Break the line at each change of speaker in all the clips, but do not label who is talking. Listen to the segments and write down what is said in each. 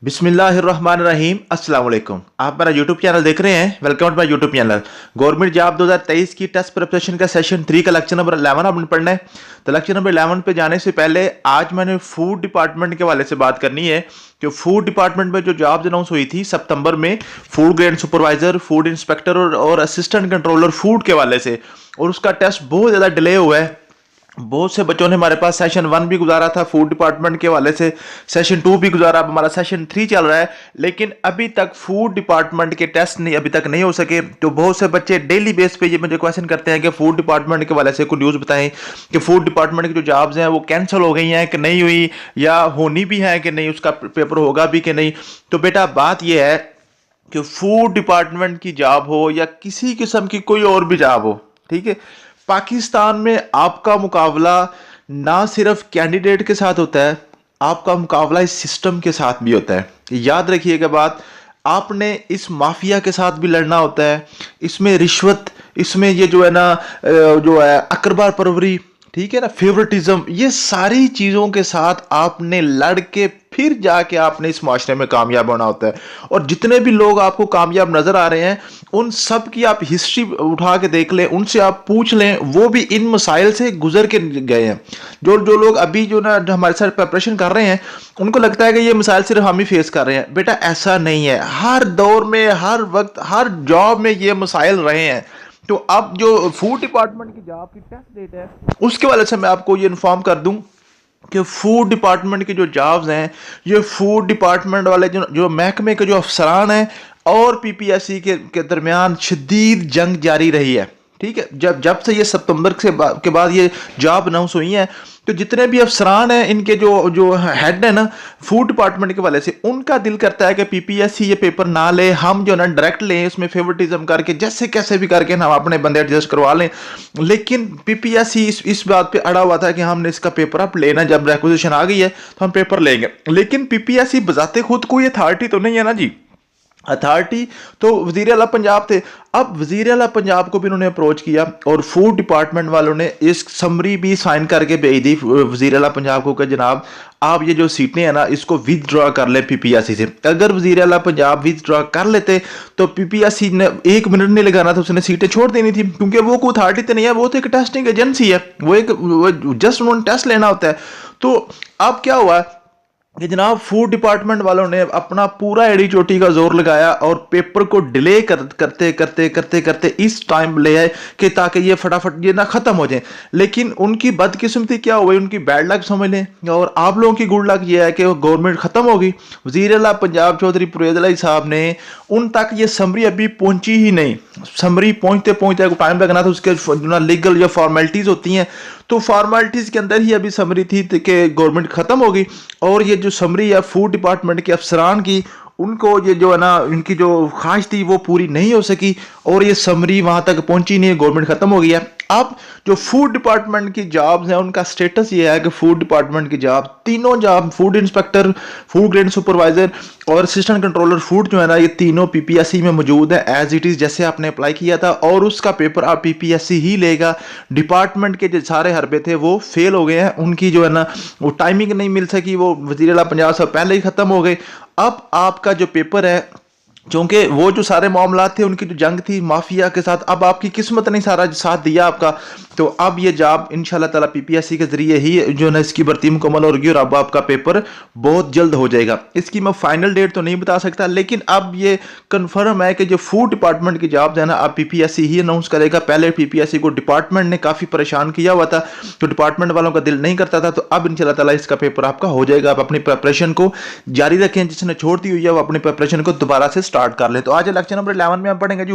बिस्मिल्लाहिर्रहमानिर्रहीम अस्सलाम वालेकुम। आप मेरा यूट्यूब चैनल देख रहे हैं। Welcome to my YouTube channel. Government job 2023 की टेस्ट प्रिपरेशन का सेशन 3 का लेक्चर नंबर 11 आपने पढ़ना है। तो लेक्चर नंबर 11 पे जाने से पहले आज मैंने फूड डिपार्टमेंट के हवाले से बात करनी है कि फूड डिपार्टमेंट में जो जॉब्स अनाउंस हुई थी सितंबर में, food grade supervisor, food inspector और असिस्टेंट कंट्रोलर फूड के हवाले से, और उसका टेस्ट बहुत ज़्यादा डिले हुआ है। बहुत से बच्चों ने हमारे पास सेशन 1 भी गुजारा था फूड डिपार्टमेंट के हवाले से, सेशन 2 भी गुजारा, अब हमारा सेशन 3 चल रहा है, लेकिन अभी तक फूड डिपार्टमेंट के टेस्ट नहीं अभी तक नहीं हो सके। तो बहुत से बच्चे डेली बेस पे ये मुझे क्वेश्चन करते हैं कि फूड डिपार्टमेंट के हवाले से कोई न्यूज़ बताएं कि फूड डिपार्टमेंट की जो जॉब्स हैं वो कैंसिल हो गई हैं कि नहीं हुई, या होनी भी है कि नहीं, उसका पेपर होगा भी कि नहीं। तो बेटा बात यह है कि फूड डिपार्टमेंट की जॉब हो या किसी किस्म की कोई और भी जॉब हो, ठीक है, पाकिस्तान में आपका मुकाबला ना सिर्फ कैंडिडेट के साथ होता है, आपका मुकाबला इस सिस्टम के साथ भी होता है। याद रखिएगा बात, आपने इस माफिया के साथ भी लड़ना होता है। इसमें रिश्वत, इसमें ये जो है ना जो है अकरबार परवरी, ठीक है ना, फेवरेटिज्म, ये सारी चीज़ों के साथ आपने लड़ के फिर जाके आपने इस माशरे में कामयाब होना होता है। और जितने भी लोग आपको कामयाब नजर आ रहे हैं उन सब की आप हिस्ट्री उठा के देख लें, उनसे आप पूछ लें, वो भी इन मसाइल से गुजर के गए हैं। जो जो लोग अभी जो ना हमारे साथ प्रिपरेशन कर रहे हैं उनको लगता है कि ये मसाइल सिर्फ हम ही फेस कर रहे हैं। बेटा ऐसा नहीं है, हर दौर में, हर वक्त, हर जॉब में ये मसाइल रहे हैं। तो अब जो फूड डिपार्टमेंट की जॉब की टेस्ट डेट है उसके वाले से मैं आपको ये इन्फॉर्म कर दूं कि फूड डिपार्टमेंट की जो जॉब्स हैं, ये फूड डिपार्टमेंट वाले जो जो महकमे के जो अफसरान हैं और पीपीएससी के दरमियान शदीद जंग जारी रही है। ठीक है, जब जब से ये सितंबर के बाद ये जॉब अनाउंस हुई है, तो जितने भी अफसरान हैं इनके जो जो हेड है ना फूड डिपार्टमेंट के वाले से, उनका दिल करता है कि पीपीएससी ये पेपर ना ले, हम जो ना डायरेक्ट लें, उसमें फेवरेटिज्म करके जैसे कैसे भी करके हम अपने बंदे एडजस्ट करवा लें। लेकिन पीपीएससी इस बात पे अड़ा हुआ था कि हमने इसका पेपर अब लेना, जब रिक्विजिशन आ गई है तो हम पेपर लेंगे। लेकिन पीपीएससी बजाते खुद कोई अथॉरिटी तो नहीं है ना जी। अथॉरिटी तो वजीर आला पंजाब थे। अब वजीर आला पंजाब को भी उन्होंने अप्रोच किया और फूड डिपार्टमेंट वालों ने इस समरी भी साइन करके भेज दी वजीर आला पंजाब को कि जनाब आप ये जो सीटें हैं ना इसको विदड्रॉ कर ले पीपीएससी से। अगर वजीर आला पंजाब विदड्रॉ कर लेते तो पीपीएससी ने 1 मिनट नहीं लगाना था, उसने सीटें छोड़ देनी थी, क्योंकि वो कोई अथॉरिटी तो नहीं है, वो तो एक टेस्टिंग एजेंसी है, वो जस्ट उन्होंने टेस्ट लेना होता है। तो अब क्या हुआ कि जनाब फूड डिपार्टमेंट वालों ने अपना पूरा एड़ी चोटी का जोर लगाया और पेपर को डिले करते करते करते करते इस टाइम ले आए कि ताकि ये फटाफट ये ना खत्म हो जाए। लेकिन उनकी बदकिस्मती क्या हुई, उनकी बैड लक समझ लें, और आप लोगों की गुड लक ये है कि गवर्नमेंट खत्म हो गई। वजीर आला पंजाब चौधरी परवेज अली साहब ने, उन तक ये समरी अभी पहुंची ही नहीं। समरी पहुंचते पहुंचते टाइम लगना था, उसके जो लीगल जो फॉर्मेलिटीज होती हैं, तो फॉर्मेलिटीज के अंदर ही अभी समरी थी कि गवर्नमेंट खत्म हो गई। और ये जो समरी है फूड डिपार्टमेंट के अफसरान की, उनको ये जो है ना इनकी जो ख्वाहिश थी वो पूरी नहीं हो सकी और ये समरी वहां तक पहुंची नहीं, गवर्नमेंट खत्म हो गई है। अब जो फूड डिपार्टमेंट की जॉब्स हैं उनका स्टेटस ये है कि फूड डिपार्टमेंट की जॉब, तीनों job, food inspector, food grade supervisor और असिस्टेंट कंट्रोलर फूड जो है ना, ये तीनों पीपीएससी में मौजूद है एज इट इज, जैसे आपने अप्लाई किया था, और उसका पेपर आप पीपीएससी ही लेगा। डिपार्टमेंट के जो सारे हरबे थे वो फेल हो गए हैं, उनकी जो है ना वो टाइमिंग नहीं मिल सकी, वो वज़ीर आला पंजाब से पहले ही खत्म हो गए। अब आपका जो पेपर है, क्योंकि वो जो सारे मामला थे उनकी जो जंग थी माफिया के साथ, अब आपकी किस्मत ने सारा साथ दिया आपका, तो अब ये जॉब इंशाल्लाह ताला पीपीएससी के जरिए ही जो है इसकी भर्ती मुकम्मल होगी और अब आपका पेपर बहुत जल्द हो जाएगा। इसकी मैं फाइनल डेट तो नहीं बता सकता, लेकिन अब ये कंफर्म है कि जो फूड डिपार्टमेंट की जॉब है ना अब पीपीएससी ही अनाउंस करेगा। पहले पीपीएससी को डिपार्टमेंट ने काफ़ी परेशान किया हुआ था, तो डिपार्टमेंट वालों का दिल नहीं करता था, तो अब इंशाल्लाह ताला इसका पेपर आपका हो जाएगा। आप अपनी प्रिपरेशन को जारी रखें, जिसने छोड़ दी हुई है वो अपनी प्रिपरेशन को दोबारा से स्टार्ट कर ले। तो आज लेक्चर नंबर 11 में हम पढ़ेंगे जी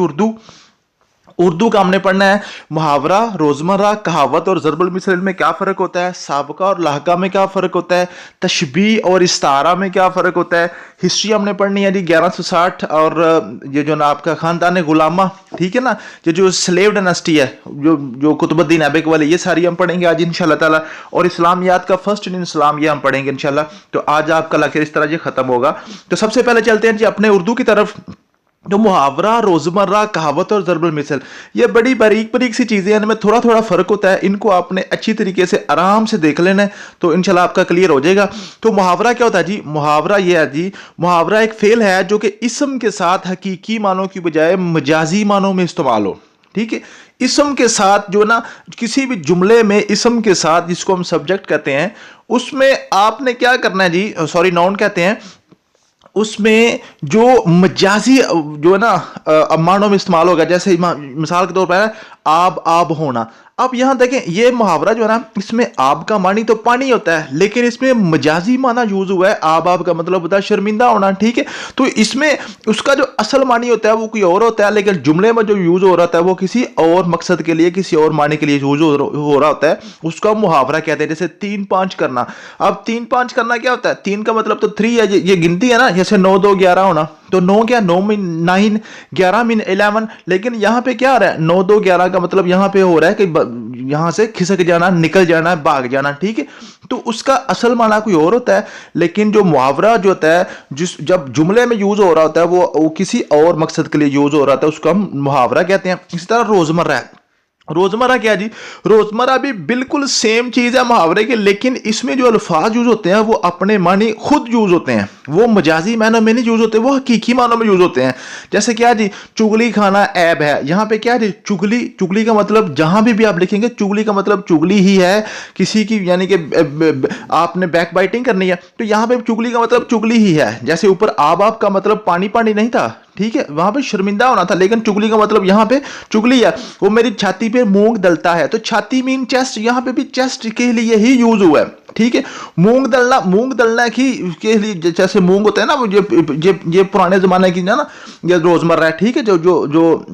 उर्दू का हमने पढ़ना है मुहावरा, रोजमर्रा, कहावत और ज़रबुल मिसल में क्या फ़र्क होता है, साबका और लाहका में क्या फ़र्क होता है, तशबीह और इस्तारा में क्या फ़र्क होता है। हिस्ट्री हमने पढ़नी है जी 1160 और ये जो ना आपका ख़ानदान गुलामा, ठीक है ना, ये जो स्लेव डायनेस्टी है, जो कुतुबुद्दीन ऐबक वाले, ये सारी हम पढ़ेंगे आज इंशाल्लाह ताला। और इस्लामियात का फर्स्ट इन इस्लाम ये हम पढ़ेंगे इंशाल्लाह। तो आज आपका लेक्चर इस तरह ये ख़त्म होगा। तो सबसे पहले चलते हैं जी अपने उर्दू की तरफ। जो मुहावरा, रोजमर्रा, कहावत और ज़रबुल मिसल, ये बड़ी बारीक बारीक सी चीज़ें हैं, इनमें थोड़ा थोड़ा फ़र्क होता है। इनको आपने अच्छी तरीके से आराम से देख लेना है तो इंशाल्लाह आपका क्लियर हो जाएगा। तो मुहावरा क्या होता है जी? मुहावरा ये है जी, मुहावरा एक फ़ेल है जो कि इसम के साथ हकीकी मानों की बजाय मजाजी मानों में इस्तेमाल हो। ठीक है, इसम के साथ जो ना, किसी भी जुमले में इसम के साथ, जिसको हम सब्जेक्ट कहते हैं, उसमें आपने क्या करना है जी, सॉरी नाउन कहते हैं, उसमें जो मजाजी जो है ना मानों में इस्तेमाल होगा। जैसे मिसाल के तौर पर आब आब होना। अब यहां देखें, ये मुहावरा जो है ना, इसमें आब का मानी तो पानी होता है, लेकिन इसमें मजाजी माना यूज हुआ है। आब आब का मतलब होता है शर्मिंदा होना। ठीक है, तो इसमें उसका जो असल मानी होता है वो कोई और होता है, लेकिन जुमले में जो यूज हो रहा होता है वो किसी और मकसद के लिए, किसी और मानी के लिए यूज हो रहा होता है। उसका मुहावरा कहते हैं। जैसे 3-5 करना। अब 3-5 करना क्या होता है? 3 का मतलब तो 3 है, ये गिनती है ना। जैसे 9 2 11 होना, तो 9 क्या, 9 मीन 9, 11 मीन 11। लेकिन यहां पे क्या आ रहा है? 9 2 11 का मतलब यहां पे हो रहा है कि यहां से खिसक जाना, निकल जाना, भाग जाना। ठीक है, तो उसका असल माना कोई और होता है, लेकिन जो मुहावरा जो होता है, जिस जब जुमले में यूज हो रहा होता है वो किसी और मकसद के लिए यूज हो रहा था, उसको हम मुहावरा कहते हैं। इसी तरह रोजमर्रा है। रोजमर्रा क्या जी? रोजमर्रा भी बिल्कुल सेम चीज है मुहावरे के, लेकिन इसमें जो अल्फाज यूज होते हैं वो अपने मानी खुद यूज होते हैं। वो मजाजी मानों में नहीं यूज होते, वो हकीकी मानों में यूज होते हैं। जैसे क्या जी? चुगली खाना ऐब है। यहाँ पे क्या जी? चुगली। चुगली का मतलब जहां भी आप लिखेंगे, चुगली का मतलब चुगली ही है किसी की, यानी कि आपने बैक बाइटिंग करनी है, तो यहाँ पे चुगली का मतलब चुगली ही है। जैसे ऊपर आब आब का मतलब पानी पानी नहीं था, ठीक है, वहां पे शर्मिंदा होना था, लेकिन चुगली का मतलब यहाँ पे चुगली है। वो मेरी छाती पे मूंग दलता है, तो छाती मीन चेस्ट, यहाँ पे भी चेस्ट के लिए ही यूज हुआ है। ठीक है, मूंग दलना, मूंग दलना की के लिए, जैसे मूंग होता है ना, वो ये पुराने जमाने की ना, ये रोजमर्रा है। ठीक है, जो जो जो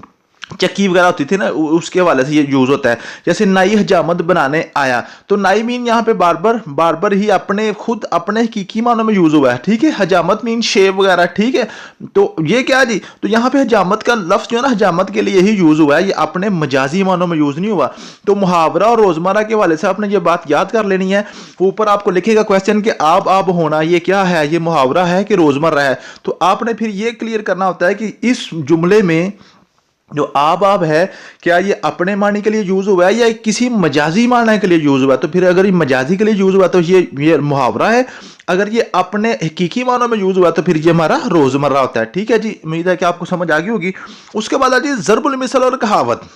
चक्की वगैरह होती थी ना, उसके हवाले से ये यूज होता है। जैसे नाई हजामत बनाने आया, तो नाई मीन यहाँ पे बार्बर ही अपने खुद अपने हकीकी मानों में यूज हुआ है। ठीक है, हजामत मीन शेव वगैरह। ठीक है, तो ये क्या जी? तो यहाँ पे हजामत का लफ्ज जो है ना, हजामत के लिए ही यूज हुआ है, ये अपने मजाजी मानों में यूज नहीं हुआ। तो मुहावरा और रोजमर्रा के हवाले से आपने ये बात याद कर लेनी है। ऊपर आपको लिखेगा क्वेश्चन कि आब होना ये क्या है, ये मुहावरा है कि रोजमर्रा है। तो आपने फिर ये क्लियर करना होता है कि इस जुमले में जो आब है, क्या ये अपने मानी के लिए यूज हुआ है या किसी मजाजी माना के लिए यूज हुआ है? तो फिर अगर ये मजाजी के लिए यूज हुआ तो ये मुहावरा है। अगर ये अपने हकीकी मानों में यूज हुआ तो फिर ये हमारा रोजमर्रा होता है। ठीक है जी, उम्मीद है कि आपको समझ आ गई होगी। उसके बाद आ जी ज़रबुल मिसल और कहावत।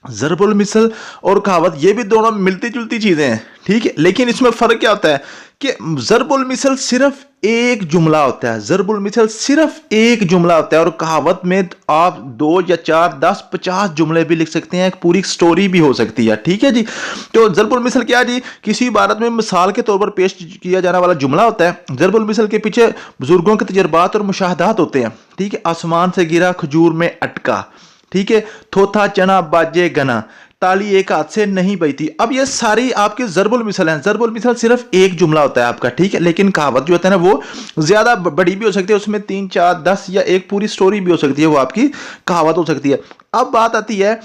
ज़रबुल मिसल और कहावत ये भी दोनों मिलती जुलती चीजें हैं। ठीक है, लेकिन इसमें फर्क क्या होता है कि ज़रबुल मिसल सिर्फ एक जुमला होता है। ज़रबुल मिसल सिर्फ एक जुमला होता है, और कहावत में आप 2 या 4 10 50 जुमले भी लिख सकते हैं, एक पूरी स्टोरी भी हो सकती है। ठीक है जी, तो ज़रबुल मिसल क्या जी? किसी इबारत में मिसाल के तौर पर पेश किया जाने वाला जुमला होता है। ज़रबुल मिसल के पीछे बुजुर्गों के तजर्बात और मुशाहदात होते हैं। ठीक है, आसमान से गिरा खजूर में अटका। ठीक है, थोथा चना बाजे गना, ताली एक हाथ से नहीं बजती। अब ये सारी आपके ज़रबुल मिसल हैं। ज़रबुल मिसल सिर्फ एक जुमला होता है आपका। ठीक है, लेकिन कहावत जो होता है ना, वो ज्यादा बड़ी भी हो सकती है, उसमें 3 4 10 या एक पूरी स्टोरी भी हो सकती है, वो आपकी कहावत हो सकती है। अब बात आती है,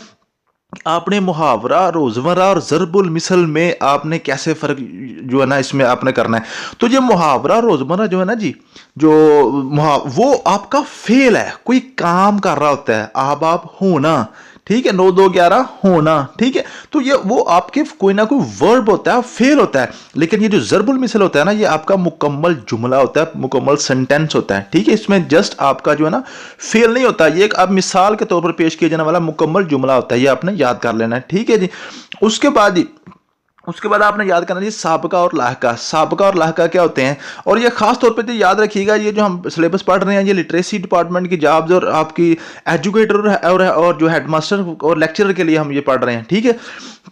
आपने मुहावरा, रोजमर्रा और ज़रबुल मिसल में आपने कैसे फर्क जो है ना इसमें आपने करना है। तो ये मुहावरा रोजमर्रा जो है ना जी, जो वो आपका फेल है, कोई काम कर रहा होता है, आप होना। ठीक है, 9 2 11 होना। ठीक है, तो ये वो आपके कोई ना कोई वर्ब होता है, फेल होता है। लेकिन ये जो ज़रबुल मिसल होता है ना, ये आपका मुकम्मल जुमला होता है, मुकम्मल सेंटेंस होता है। ठीक है, इसमें जस्ट आपका जो है ना फेल नहीं होता, ये एक आप मिसाल के तौर पर पेश किया जाने वाला मुकम्मल जुमला होता है। ये आपने याद कर लेना है। ठीक है जी, उसके बाद आपने याद करना जी साबका और लाहका। साबका और लाहका क्या होते हैं? और ये खास तौर पे तो याद रखिएगा, ये जो हम सिलेबस पढ़ रहे हैं, ये लिटरेसी डिपार्टमेंट की जॉब्स और आपकी एजुकेटर और जो हेडमास्टर और लेक्चरर के लिए हम ये पढ़ रहे हैं। ठीक है,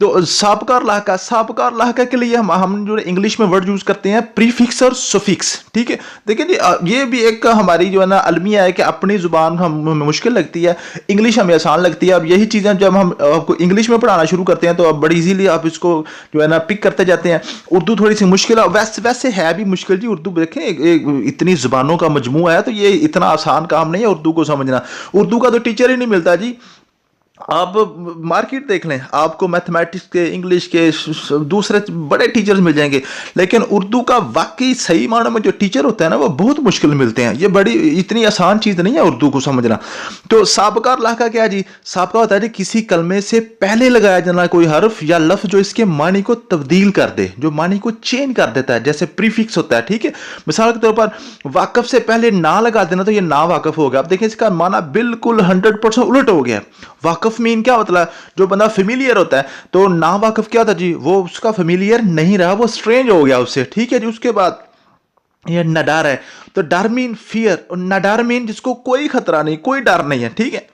तो साबका और लाहका, साबका और लाहका के लिए हम जो इंग्लिश में वर्ड यूज करते हैं प्रीफिक्स और सुफिक्स। ठीक है, देखिए जी, ये भी एक हमारी जो है ना अलमिया है कि अपनी जुबान हमें मुश्किल लगती है, इंग्लिश हमें आसान लगती है। अब यही चीजें जब हम आपको इंग्लिश में पढ़ाना शुरू करते हैं तो अब बड़ी इजीली आप इसको जो है ना पिक करते जाते हैं। उर्दू थोड़ी सी मुश्किल है, वैसे है भी मुश्किल जी। उर्दू देखें, इतनी जुबानों का मजमूआ है, तो ये इतना आसान काम नहीं है उर्दू को समझना। उर्दू का तो टीचर ही नहीं मिलता जी। आप मार्केट देख लें, आपको मैथमेटिक्स के, इंग्लिश के दूसरे बड़े टीचर्स मिल जाएंगे, लेकिन उर्दू का वाकई सही मायनों में जो टीचर होता है ना, वो बहुत मुश्किल मिलते हैं। ये बड़ी इतनी आसान चीज़ नहीं है उर्दू को समझना। तो साबका और लाका क्या है जी? साबका होता है जी किसी कलमे से पहले लगाया जाना कोई हर्फ या लफ्ज़ जो इसके मानी को तब्दील कर दे, जो मानी को चेंज कर देता है, जैसे प्रीफिक्स होता है। ठीक है, मिसाल के तौर पर वाकफ से पहले ना लगा देना, तो ये ना वाकफ हो गया। अब देखिए इसका माना बिल्कुल 100% उलट हो गया। वाकफ मीन क्या होता है? जो बंदा फेमिलियर होता है, तो ना वाकफ क्या होता है जी? वो उसका फेमिलियर नहीं रहा, वो स्ट्रेंज हो गया उससे। ठीक है जी, उसके बाद ये नडार है, तो डर मीन फियर, और नडार मीन जिसको कोई खतरा नहीं, कोई डर नहीं है। ठीक है,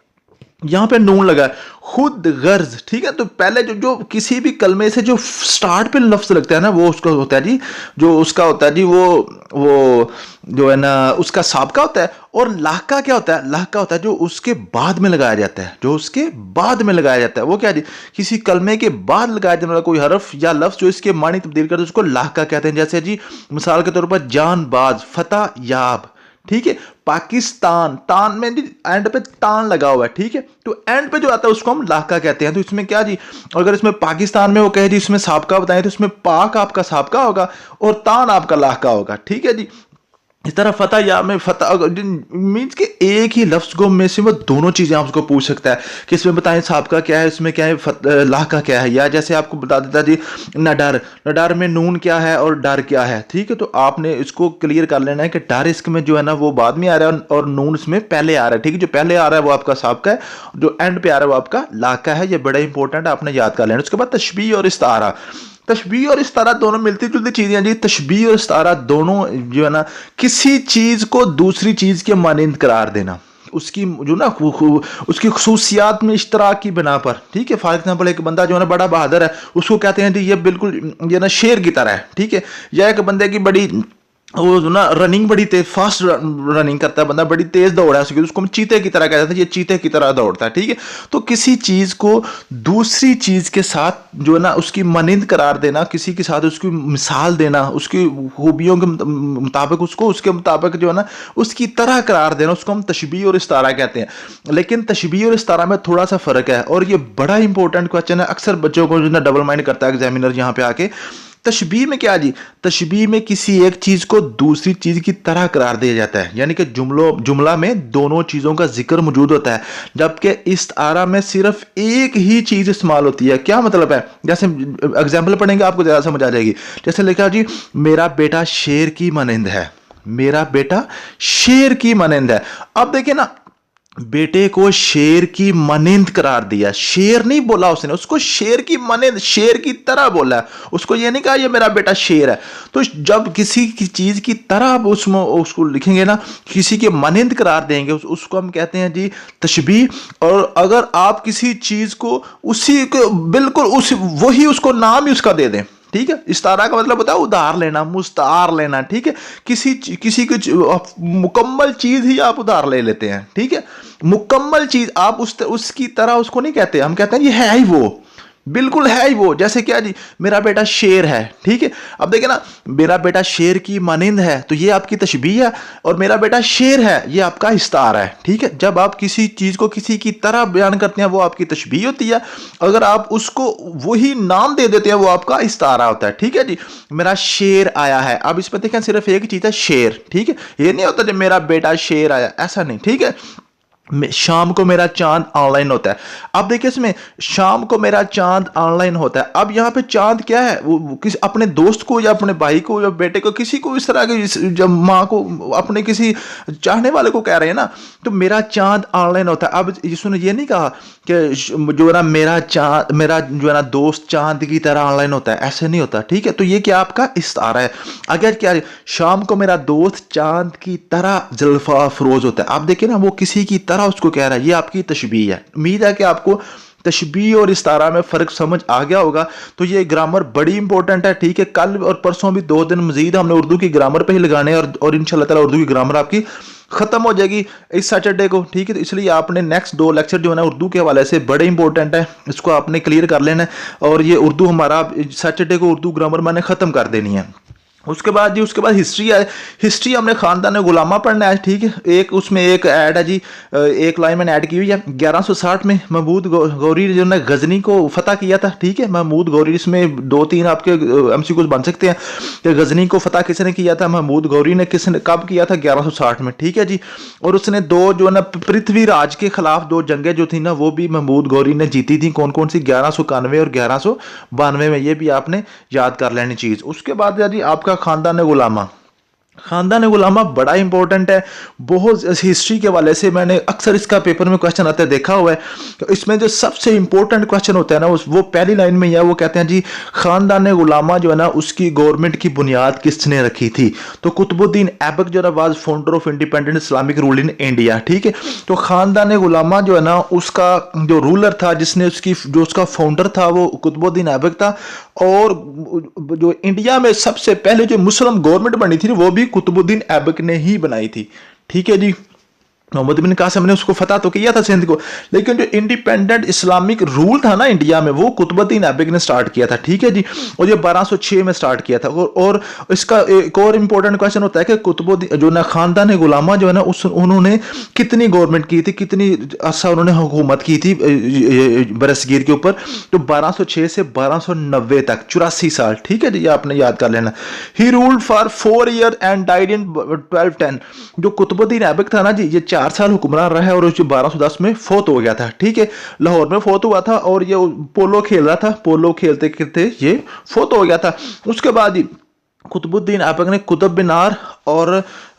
यहां पे नून लगा है। खुद गर्ज, ठीक है, तो पहले जो जो किसी भी कलमे से जो स्टार्ट पे लफ्ज लगता है ना, वो उसका होता है जी, जो उसका होता है जी, वो जो है ना उसका साबका होता है। और लाका क्या होता है? लाका होता है जो उसके बाद में लगाया जाता है, जो उसके बाद में लगाया जाता है। वो क्या जी? किसी कलमे के बाद लगाया जाने वाला कोई हरफ या लफ्ज जो इसके मानी तब्दील करते हैं, उसको लाका कहते हैं। जैसे जी मिसाल के तौर पर जानबाज, फतह याब। ठीक है, पाकिस्तान, तान में एंड पे तान लगा हुआ है। ठीक है, तो एंड पे जो आता है उसको हम लाका कहते हैं। तो इसमें क्या जी, अगर इसमें पाकिस्तान में वो कहे जी इसमें साबका बताएं, तो इसमें पाक आपका साबका होगा और तान आपका लाका होगा। ठीक है जी, इस तरह फतह या में फतह मीन्स के एक ही लफ्ज को में से वो दोनों चीजें आपको पूछ सकता है कि इसमें बताएं साबका क्या है, इसमें क्या है, लाका क्या है। या जैसे आपको बता देता जी नडर, नडर में नून क्या है और डर क्या है। ठीक है, तो आपने इसको क्लियर कर लेना है कि डर इसमें जो है ना वो बाद में आ रहा है और नून इसमें पहले आ रहा है। ठीक है, जो पहले आ रहा है वो आपका साबका है, जो एंड पे आ रहा है वो आपका लाका है। ये बड़ा इंपॉर्टेंट है, आपने याद कर लेना। उसके बाद तशबीह और इस्तारा। तशबीह और इस्तारा दोनों मिलती जुलती चीजें हैं जी। तशबीह और इस्तारा दोनों जो है ना, किसी चीज को दूसरी चीज के मानिंद करार देना, उसकी जो ना उसकी खसूसियात में इश्तराक की बिना पर। ठीक है, फॉर एग्जाम्पल एक बंदा जो है ना बड़ा बहादुर है, उसको कहते हैं जी ये बिल्कुल ये ना शेर की तरह है। ठीक है, या एक बंदे की बड़ी वो जो ना रनिंग बड़ी तेज फास्ट रनिंग करता है बंदा, बड़ी तेज दौड़ा है, उसको हम चीते की तरह कहते हैं, ये चीते की तरह दौड़ता है। ठीक है, तो किसी चीज को दूसरी चीज के साथ जो है ना उसकी मानिंद करार देना, किसी के साथ उसकी मिसाल देना, उसकी खूबियों के मुताबिक उसको उसके मुताबिक जो है ना उसकी तरह करार देना, उसको हम तशबीह और इस्तारा कहते हैं। लेकिन तशबीह और इस्तारा में थोड़ा सा फर्क है, और ये बड़ा इंपॉर्टेंट क्वेश्चन है। अक्सर बच्चों को जो ना डबल माइंड करता है एग्जामिनर यहाँ पे आके। तशबीह में क्या जी? तशबीह में किसी एक चीज को दूसरी चीज की तरह करार दिया जाता है, यानी कि जुमला में दोनों चीजों का जिक्र मौजूद होता है, जबकि इस्तारा में सिर्फ एक ही चीज इस्तेमाल होती है। क्या मतलब है? जैसे एग्जाम्पल पढ़ेंगे आपको ज्यादा समझ आ जाएगी। जैसे लिखा जी मेरा बेटा शेर की मानंद है, मेरा बेटा शेर की मानंद है। अब देखिए ना, बेटे को शेर की मानंद करार दिया, शेर नहीं बोला उसने, उसको शेर की मानंद, शेर की तरह बोला, उसको ये नहीं कहा ये मेरा बेटा शेर है। तो जब किसी की चीज की तरह आप उसमें उसको लिखेंगे ना, किसी के मानंद करार देंगे, उसको हम कहते हैं जी तशबीह। और अगर आप किसी चीज को उसी को बिल्कुल उस वही उसको नाम ही उसका दे दें, ठीक है, इस्तारा का मतलब होता है उधार लेना, मुस्तार लेना। ठीक है, किसी की मुकम्मल चीज ही आप उधार ले लेते हैं। ठीक है, मुकम्मल चीज आप उसकी तरह उसको नहीं कहते, हम कहते हैं ये है ही वो, बिल्कुल है ही वो। जैसे क्या जी मेरा बेटा शेर है। ठीक है, अब देखिए ना, मेरा बेटा शेर की मानंद है, तो ये आपकी तशबीह है, और मेरा बेटा शेर है ये आपका इस्तारा है। ठीक है, जब आप किसी चीज को किसी की तरह बयान करते हैं वो आपकी तशबीह होती है, अगर आप उसको वही नाम दे देते हैं वो आपका इस्तारा होता है। ठीक है जी, मेरा शेर आया है, अब इस पर देखें सिर्फ एक चीज है शेर। ठीक है, ये नहीं होता जब मेरा बेटा शेर आया, ऐसा नहीं। ठीक है, शाम को मेरा चांद ऑनलाइन होता है। अब देखिए इसमें शाम को मेरा चांद ऑनलाइन होता है, अब यहाँ पे चांद क्या है? वो किसी अपने दोस्त को या अपने भाई को या बेटे को, किसी को इस तरह के, जब माँ को अपने किसी चाहने वाले को कह रहे हैं ना, तो मेरा चांद ऑनलाइन होता है। अब इसने ये नहीं कहा कि जो है ना मेरा चांद, मेरा जो है ना दोस्त चांद की तरह ऑनलाइन होता है, ऐसे नहीं होता। ठीक है, तो ये क्या आपका इस्तारा है। अगर क्या शाम को मेरा दोस्त चांद की तरह जुल्फा अफरोज होता है, आप देखिए ना वो किसी की तरह उसको कह रहा है, ये आपकी तशबीह है। उम्मीद है कि आपको तशबीह और इस्तारा में फ़र्क समझ आ गया होगा। तो ये ग्रामर बड़ी इंपॉर्टेंट है। ठीक है, कल और परसों भी 2 दिन मजीद हमने उर्दू की ग्रामर पे ही लगाने हैं, और इंशाल्लाह ताला उर्दू की ग्रामर आपकी खत्म हो जाएगी इस सैटरडे को। ठीक है, तो इसलिए आपने नेक्स्ट 2 लेक्चर जो है ना उर्दू के हवाले से बड़े इंपॉर्टेंट है, इसको आपने क्लियर कर लेना है। और ये उर्दू हमारा सैटरडे को उर्दू ग्रामर मैंने ख़त्म कर देनी है। उसके बाद हिस्ट्री है। हिस्ट्री हमने खानदान गुलामा पढ़ना है, ठीक है। एक उसमें एक ऐड है जी, एक लाइन मैंने ऐड की हुई है। 1160 में महमूद गौरी जो ने गजनी को फतह किया था, ठीक है। महमूद गौरी, इसमें 2-3 आपके एमसीक्यूज बन सकते हैं कि गजनी को फतह किसने किया था, महमूद गौरी ने। किसने कब किया था? 1160 में, ठीक है जी। और उसने दो जो है ना पृथ्वीराज के खिलाफ दो जंगें जो थी ना, वो भी महमूद गौरी ने जीती थी। कौन कौन सी? 1191 और 1192 में। ये भी आपने याद कर लेनी चीज। उसके बाद जी आपका खानदान गुलामा। खानदान गुलामा बड़ा इंपॉर्टेंट है, बहुत हिस्ट्री के वाले से मैंने अक्सर इसका पेपर में क्वेश्चन आते देखा हुआ है। तो इसमें जो सबसे इंपॉर्टेंट क्वेश्चन होता है ना, वो पहली लाइन में ही है। वो कहते हैं जी खानदान गुलामा जो है ना, उसकी गवर्नमेंट की बुनियाद किसने रखी थी? तो कुतुबुद्दीन ऐबक जो है was founder of independent Islamic rule in India, ठीक है। तो खानदान गुलामा जो है ना, उसका जो रूलर था, जिसने उसका फाउंडर था, वो कुतुबुद्दीन ऐबक था। और जो इंडिया में सबसे पहले जो मुस्लिम गवर्नमेंट बनी थी वो भी कुतुबुद्दीन ऐबक ने ही बनाई थी, ठीक है जी। मोहम्मद बिन कासिम ने उसको फतह तो किया था सिंध को, लेकिन जो इंडिपेंडेंट इस्लामिक रूल था ना इंडिया में, वो कुतुबुद्दीन ऐबक ने स्टार्ट किया था, ठीक है जी। और ये 1206 में स्टार्ट किया था। और इसका एक और इंपॉर्टेंट क्वेश्चन होता है कि कुतुबुद्दीन जो ना खानदान गुलामा जो है ना, उन्होंने कितनी गवर्नमेंट की थी, कितनी अरसा उन्होंने हुकूमत की थी बरसगीर के ऊपर? तो 1206 से 1290 तक, 84 साल, ठीक है जी। आपने याद कर लेना। He ruled for 4 year and died in 1210। जो कुतुबुद्दीन ऐबक था ना जी, ये 4 साल हुक्मरान रहा है और 1210 में फोत हो गया था, ठीक है। लाहौर में फोत हुआ था और ये पोलो खेल रहा था, पोलो खेलते खेलते ये फोत हो गया था। उसके बाद कुतुबुद्दीन ऐबक ने कुतुब मीनार और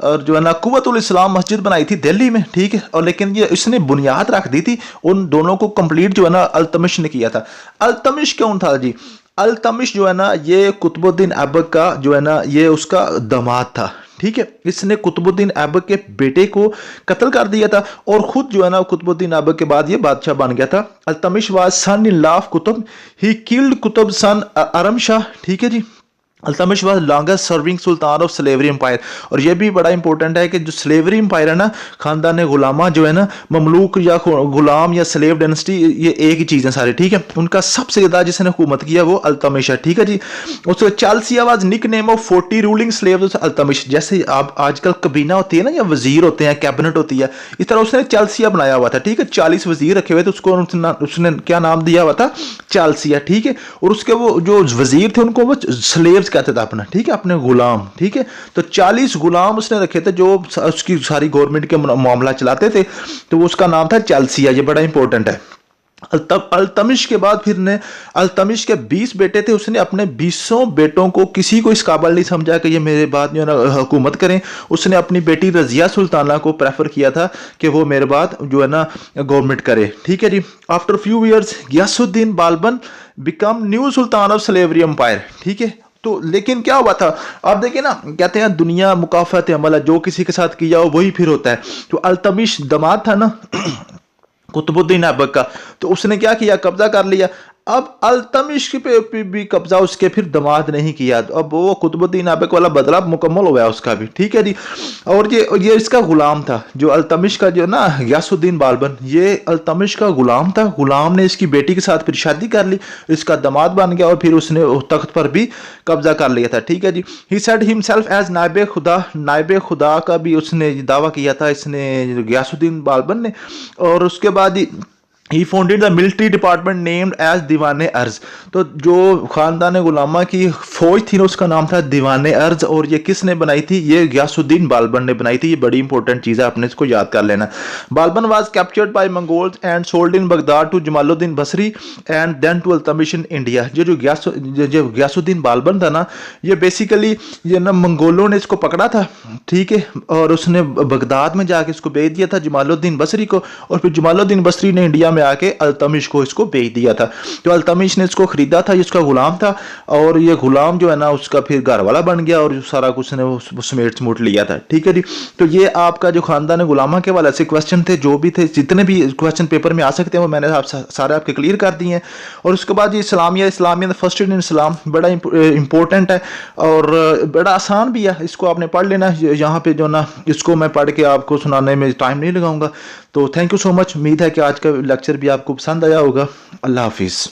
जो है ना कुव्वतुल इस्लाम मस्जिद बनाई थी दिल्ली में, ठीक है। और लेकिन ये इसने बुनियाद रख दी थी। उन दोनों को कंप्लीट जो है ना अल्तमिश ने किया था। अल्तमिश कौन था जी? अल्तमिश जो है ना, ये कुतुबुद्दीन ऐबक का जो है ना, ये उसका दामाद था, ठीक है। इसने कुतुबुद्दीन ऐबक के बेटे को कत्ल कर दिया था और खुद जो है ना कुतुबुद्दीन ऐबक के बाद ये बादशाह बन गया था। Iltutmish was son in law of Qutub, he killed Qutub son Aram Shah, ठीक है जी। Iltutmish was longest serving sultan of slavery empire. और ये भी बड़ा इंपॉर्टेंट है कि जो स्लेवरी एम्पायर है ना, खानदान गुलामा जो है ना, ममलूक या गुलाम या स्लेव डायनेस्टी, ये एक ही चीज़ है सारे, ठीक है। उनका सबसे ज़्यादा जिसने हुकूमत किया वो अल्तमिश है, ठीक है जी। उसके चालसिया was nickname of 40 ruling slaves Iltutmish. जैसे आप आजकल कबीना होती है ना, या वजीर होते हैं, कैबिनेट होती है, इस तरह उसने चालसिया बनाया हुआ था, ठीक है। 40 वजीर रखे हुए थे, उसको उसने क्या नाम दिया हुआ था? चालसिया, ठीक है। और उसके वो जो वजीर थे उनको वो स्लेव्स कहते थे अपना, ठीक है, अपने गुलाम, ठीक है। तो 40 गुलाम उसने रखे थे जो उसकी सारी गवर्नमेंट के मामला चलाते थे। तो उसका नाम था चालसिया। ये बड़ा इंपॉर्टेंट है। अल्तमिश के बाद फिर ने अल्तमिश के 20 बेटे थे। उसने अपने 20 बेटों को किसी को इस काबिल नहीं समझा कि ये मेरे बाद जो है ना हुकूमत करें। उसने अपनी बेटी रजिया सुल्ताना को प्रेफर किया था कि वो मेरे बाद जो है ना गवर्नमेंट करे, ठीक है जी। After few years Ghiyasuddin Balban become new sultan of slavery empire, ठीक है। तो लेकिन क्या हुआ था? आप देखिए ना, कहते हैं दुनिया मुकाफत अमल है, जो किसी के साथ किया हो वही फिर होता है। तो अल्तमिश दामाद था ना कुतुबुद्दीन ऐबक का, तो उसने क्या किया? कब्जा कर लिया। अब अल्तमिश पे भी कब्जा उसके फिर दामाद नहीं किया। तो अब वो कुतुबुद्दीन ऐबक वाला बदला मुकम्मल हो गया उसका भी, ठीक है जी। और ये इसका गुलाम था जो अल्तमिश का जो ना गियासुद्दीन बाल्बन, ये अल्तमिश का गुलाम था। गुलाम ने इसकी बेटी के साथ फिर शादी कर ली, इसका दामाद बन गया और फिर उसने तख्त पर भी कब्जा कर लिया था, ठीक है जी। ही सेड हिमसेल्फ एज नायब खुदा। नायब खुदा का भी उसने दावा किया था इसने, गियासुद्दीन बाल्बन ने। और उसके बाद he founded the military department named as Diwane Arz. तो जो खानदान गुलामा की फौज थी ना, उसका नाम था दीवाने अर्ज। और ये किसने बनाई थी? ये गियासुद्दीन बाल्बन ने बनाई थी। ये बड़ी इंपॉर्टेंट चीज़ है, आपने इसको याद कर लेना। Balban was captured by Mongols and sold in Baghdad to Jamaluddin Basri and then to Iltutmish in India. जो गियासुद्दीन बाल्बन था ना, ये बेसिकली ये ना मंगोलों ने इसको पकड़ा था, ठीक है। और उसने बगदाद में जाके इसको भेज दिया था जमालुद्दीन बसरी को। और फिर जमालुद्दीन बसरी ने इंडिया में आके अल्तमिश को इसको बेच दिया था। तो अल्तमिश ने इसको खरीदा था, इसका गुलाम था। और ये गुलाम जो है ना उसका फिर घर वाला बन गया और सारा कुछ ने वो समेट समूट लिया था, ठीक है जी। तो ये आपका जो खानदान गुलामा के वाले से क्वेश्चन थे, जो भी थे, जितने भी क्वेश्चन पेपर में आ सकते हैं वो मैंने सारे आपके क्लियर कर दिए हैं। और उसके बाद ये इस्लामिया फर्स्ट इन इस्लाम बड़ा इंपॉर्टेंट है और बड़ा आसान भी है, इसको आपने पढ़ लेना। यहाँ पे जो ना इसको मैं पढ़ के आपको सुनाने में टाइम नहीं लगाऊंगा। तो थैंक यू सो मच। उम्मीद है कि आज का लेक्चर भी आपको पसंद आया होगा। अल्लाह हाफिज़।